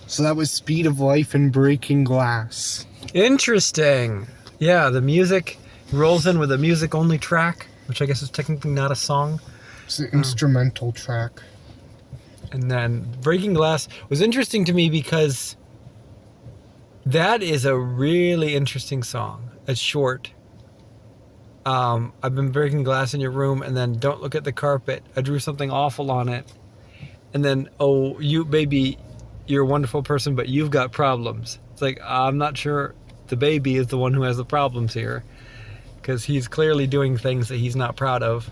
So that was Speed of Life and Breaking Glass. Interesting. Yeah, the music rolls in with a music-only track, which I guess is technically not a song. It's an instrumental track. And then Breaking Glass was interesting to me because that is a really interesting song. It's short. I've been breaking glass in your room, and then don't look at the carpet. I drew something awful on it. And then, oh, you, baby, you're a wonderful person, but you've got problems. It's like, I'm not sure the baby is the one who has the problems here, because he's clearly doing things that he's not proud of.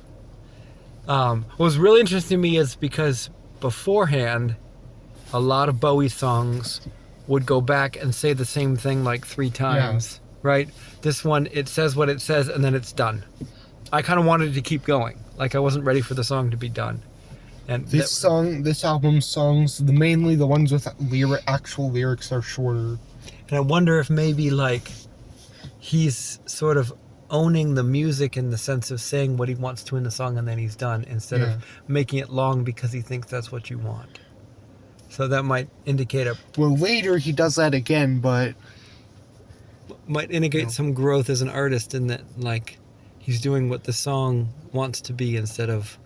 What was really interesting to me is because beforehand, a lot of Bowie songs would go back and say the same thing like 3 times, right? This one, it says what it says, and then it's done. I kind of wanted to keep going. Like, I wasn't ready for the song to be done. And this album's songs, mainly the ones with actual lyrics, are shorter. And I wonder if maybe, like, he's sort of owning the music in the sense of saying what he wants to in the song and then he's done, instead of making it long because he thinks that's what you want. So that might indicate Well, later he does that again, but... might indicate some growth as an artist in that, like, he's doing what the song wants to be instead of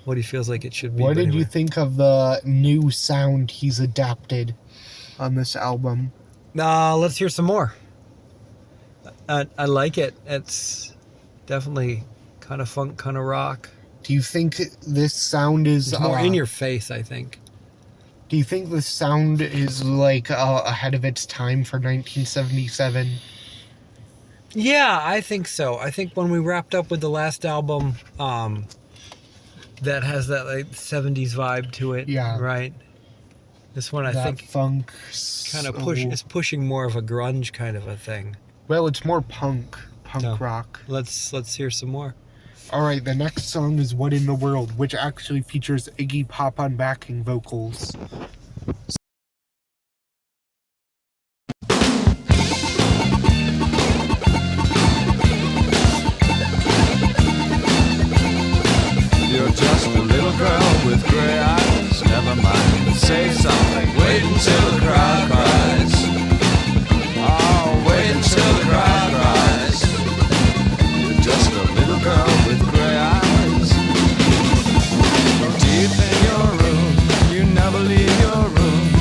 what he feels like it should be. What did you think of the new sound he's adapted on this album? Let's hear some more. I like it. It's definitely kind of funk, kind of rock. Do you think this sound is... It's more in your face, I think. Do you think the sound is, like, ahead of its time for 1977? Yeah, I think so. I think when we wrapped up with the last album, that has that, like, 70s vibe to it, right? This one, I think, funk kind of is pushing more of a grunge kind of a thing. Well, it's more punk rock. Let's hear some more. All right, the next song is "What in the World," which actually features Iggy Pop on backing vocals. You're just a little girl with gray eyes. Never mind, say something. Wait until the crowd cries. Oh, wait until the crowd cries. You're just a little girl with gray eyes. Deep in your room, you never leave your room.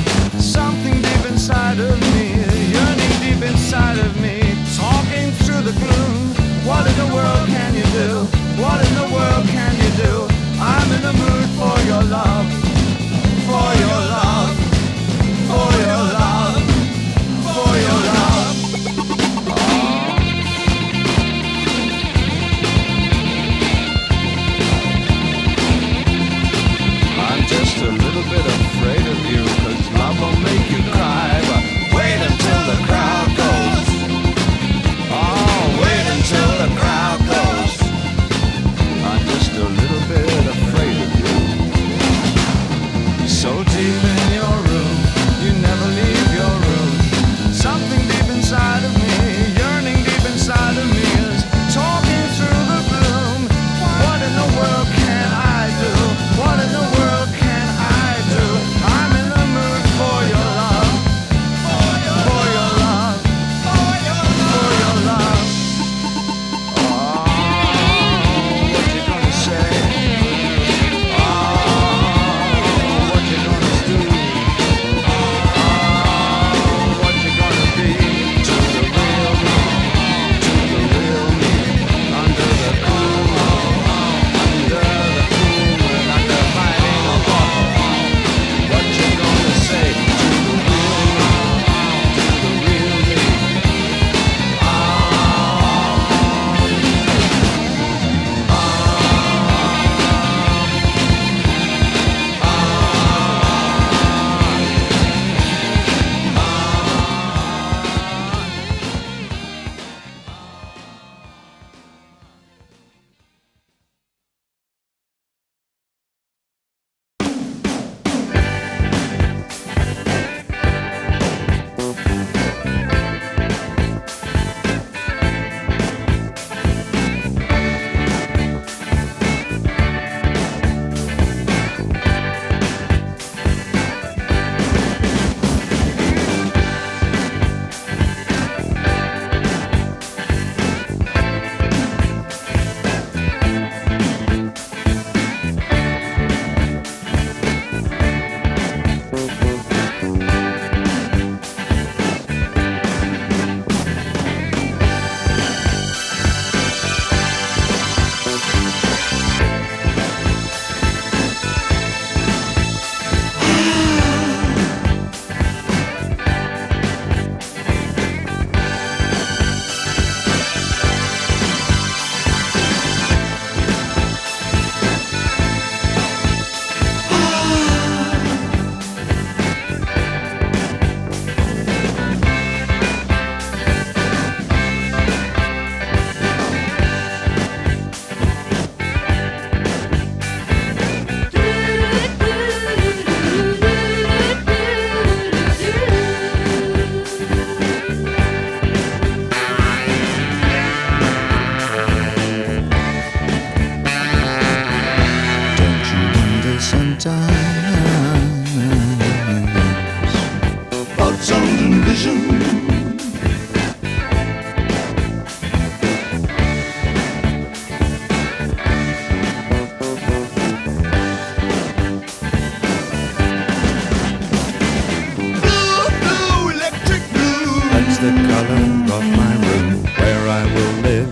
That's the color of my room where I will live.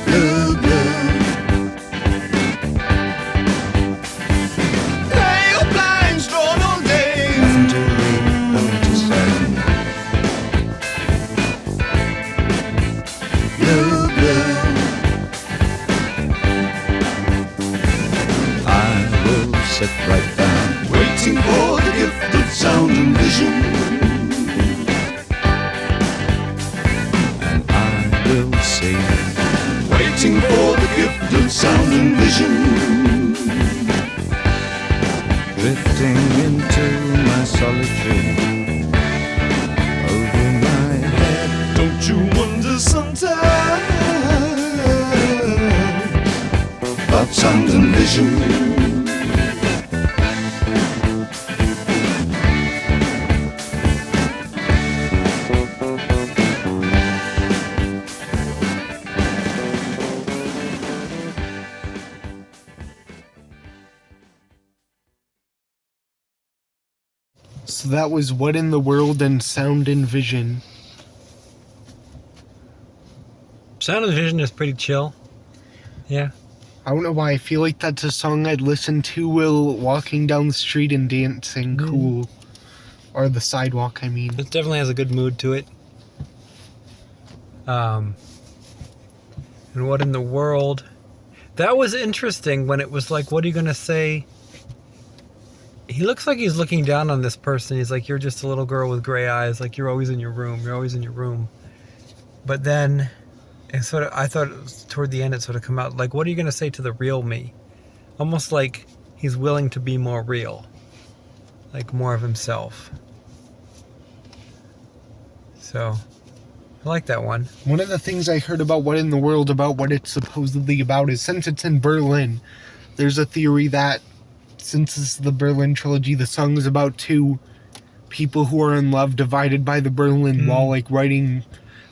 Blue, blue. Pale blinds drawn all day. Nothing to read, nothing to say. Blue, blue. I will sit right down, waiting for the gift of sound and vision. And I will sing, waiting for the gift of sound and vision. Drifting into my solitude, over my head. Don't you wonder sometimes about sound and vision? So that was What in the World and Sound and Vision. Sound and Vision is pretty chill. Yeah. I don't know why I feel like that's a song I'd listen to while walking down the street and dancing cool. Or the sidewalk, I mean. It definitely has a good mood to it. And What in the World? That was interesting when it was like, what are you going to say? He looks like he's looking down on this person. He's like, you're just a little girl with gray eyes. Like, you're always in your room. You're always in your room. But then, it sort of, I thought it was, toward the end it sort of come out like, what are you going to say to the real me? Almost like he's willing to be more real. Like, more of himself. So, I like that one. One of the things I heard about What in the World, about what it's supposedly about, is since it's in Berlin, there's a theory that since it's the Berlin trilogy, the song is about two people who are in love divided by the Berlin Wall, like writing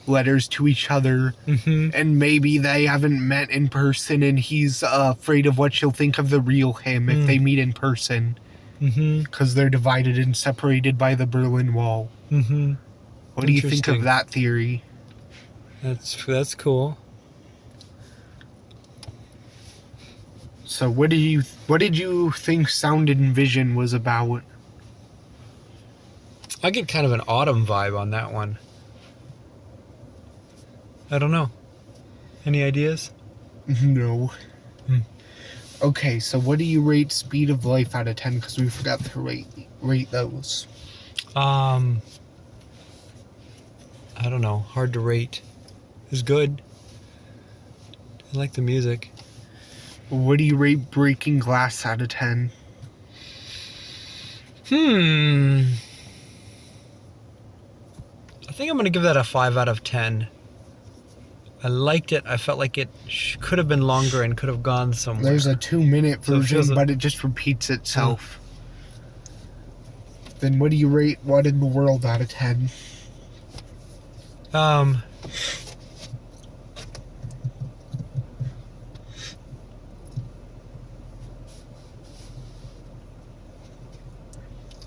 letters to each other. And maybe they haven't met in person and he's afraid of what she'll think of the real him if they meet in person. Because they're divided and separated by the Berlin Wall. What do you think of that theory? That's cool. So what did you think Sound and Vision was about? I get kind of an autumn vibe on that one. I don't know. Any ideas? No. Okay, so what do you rate Speed of Life out of 10? Because we forgot to rate those. I don't know. Hard to rate. It's good. I like the music. What do you rate Breaking Glass out of 10? I think I'm going to give that a 5 out of 10. I liked it. I felt like it could have been longer and could have gone somewhere. There's a 2-minute So it version, feels but it just repeats itself. Then what do you rate What in the World out of 10?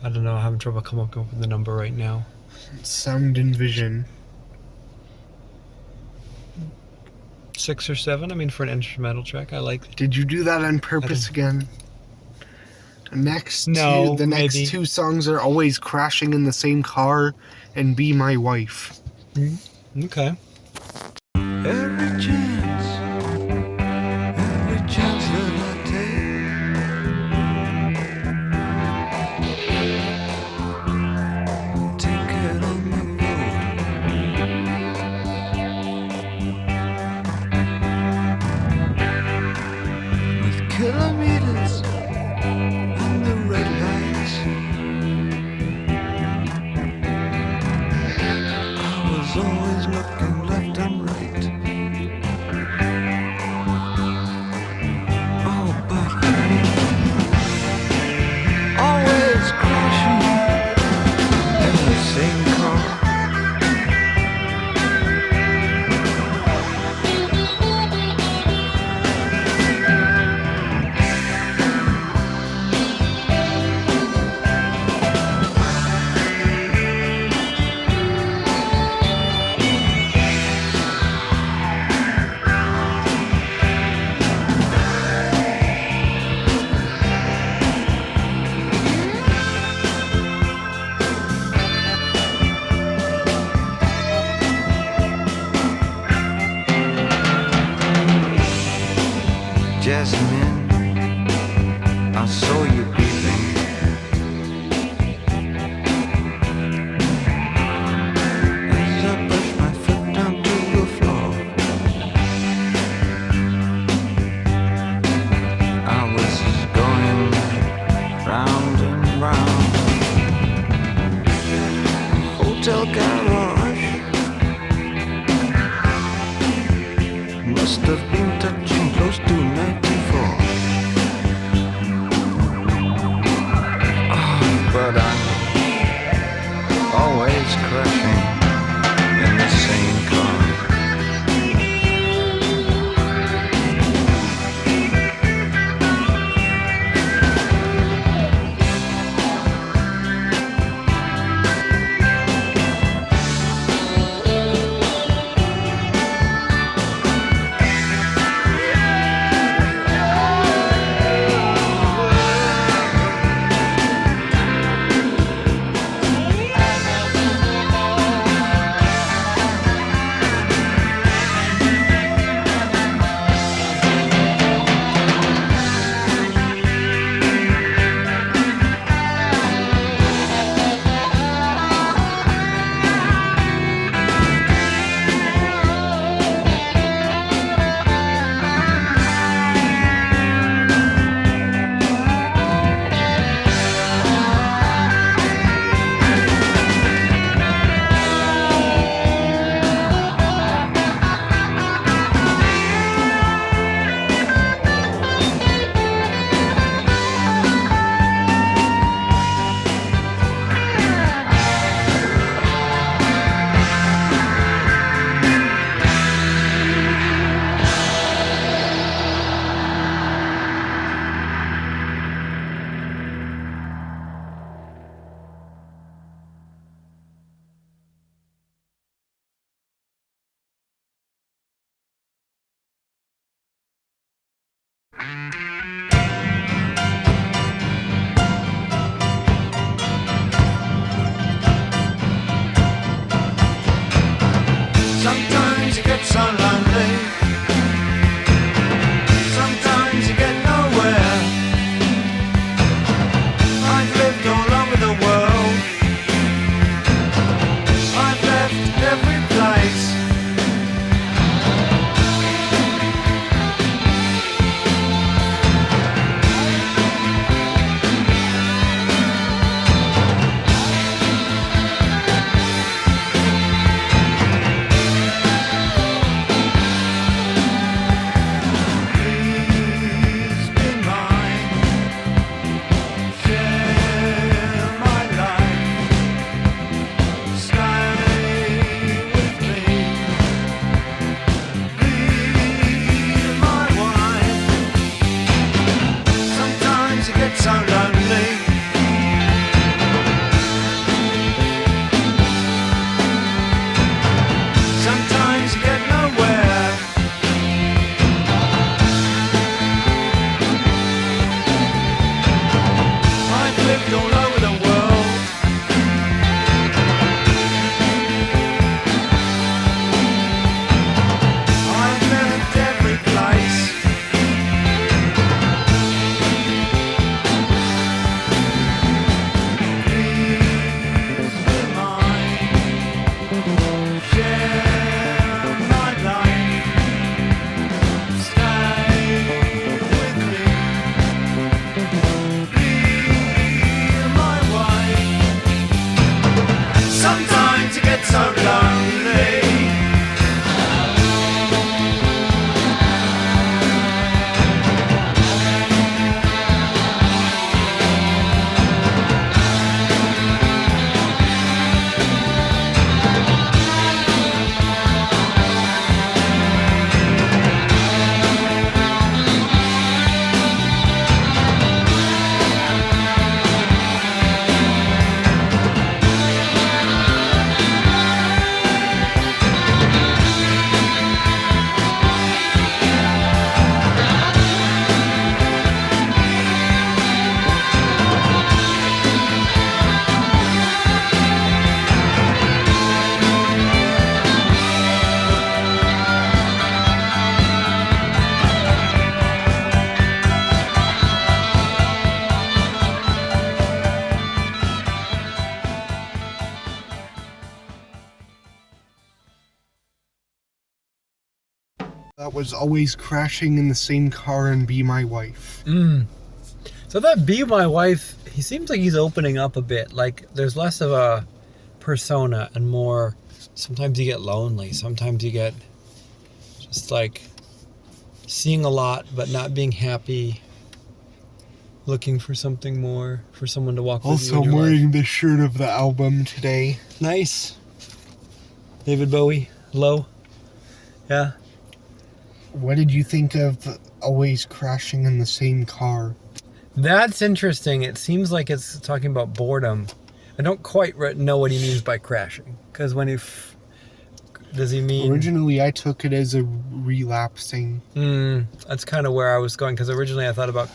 I don't know. I'm having trouble coming up with the number right now. Sound and Vision. 6 or 7. I mean, for an instrumental track, I like. Did you do that on purpose again? The next maybe. two songs are Always Crashing in the Same Car and Be My Wife. Okay. Every chance that I take it on the road with kilometers and the red lights. I was always looking left and right. Oh, but always crashing in the same car. I saw you peeping. As I pushed my foot down to the floor, I was going round and round. Hotel garage must have been touching close to 94. But I'm always crashing in the same car. Sometimes you get so lonely, sometimes you get nowhere. I've lived all over the world, I've left every place. Please be mine, share my life, stay with me, be my wife. Sometimes you get so lonely, sometimes you get nowhere. I've lived all over the world, I've left every place. Please be mine, share my life, stay with me, be my wife. Sometimes you get so lonely, That was Always Crashing in the Same Car and Be My Wife. So that Be My Wife, he seems like he's opening up a bit. Like, there's less of a persona and more, sometimes you get lonely. Sometimes you get just like seeing a lot but not being happy. Looking for something more, for someone to walk with you Also, in I'm your life. wearing the shirt of the album today. Nice. David Bowie, Low. Yeah. What did you think of Always Crashing in the Same Car? That's interesting. It seems like it's talking about boredom. I don't quite know what he means by crashing. Because when does he mean... Originally, I took it as a relapsing. That's kind of where I was going. Because originally I thought about,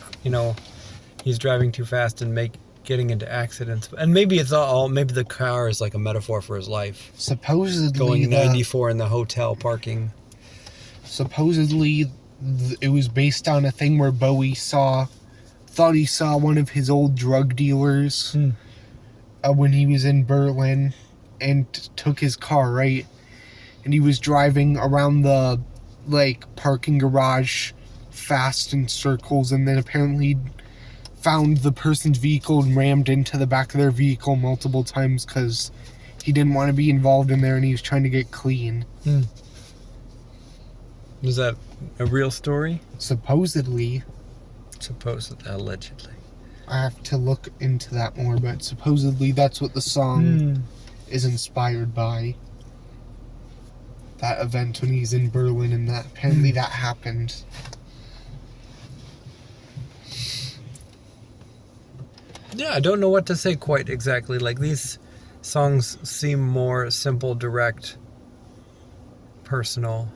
he's driving too fast and getting into accidents. And maybe it's maybe the car is like a metaphor for his life. Supposedly, Going 94 in the hotel parking. Supposedly, it was based on a thing where Bowie thought he saw one of his old drug dealers when he was in Berlin and took his car, right? And he was driving around the, parking garage fast in circles, and then apparently found the person's vehicle and rammed into the back of their vehicle multiple times because he didn't want to be involved in there and he was trying to get clean. Is that a real story? Supposedly. Allegedly. I have to look into that more, but supposedly that's what the song is inspired by. That event when he's in Berlin, and that apparently that happened. Yeah, I don't know what to say quite exactly. Like, these songs seem more simple, direct, personal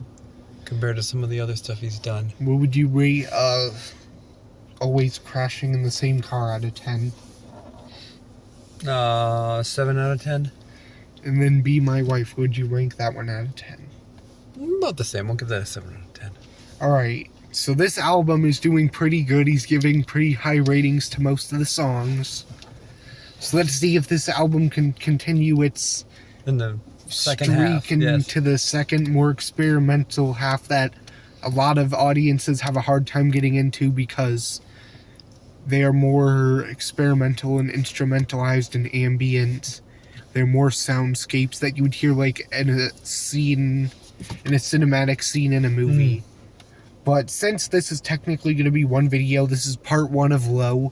compared to some of the other stuff he's done. What would you rate Always Crashing in the Same Car out of 10? 7 out of 10. And then Be My Wife, would you rank that one out of 10? About the same. We'll give that a 7 out of 10. Alright, so this album is doing pretty good. He's giving pretty high ratings to most of the songs. So let's see if this album can continue its In the second streak half, yes. into the second, more experimental half that a lot of audiences have a hard time getting into because they are more experimental and instrumentalized and ambient. They're more soundscapes that you would hear like in a cinematic scene in a movie. But since this is technically going to be one video, this is part 1 of Low,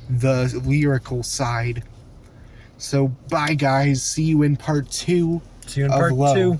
the lyrical side. So bye guys, see you in part 2 See you in of part Low. 2.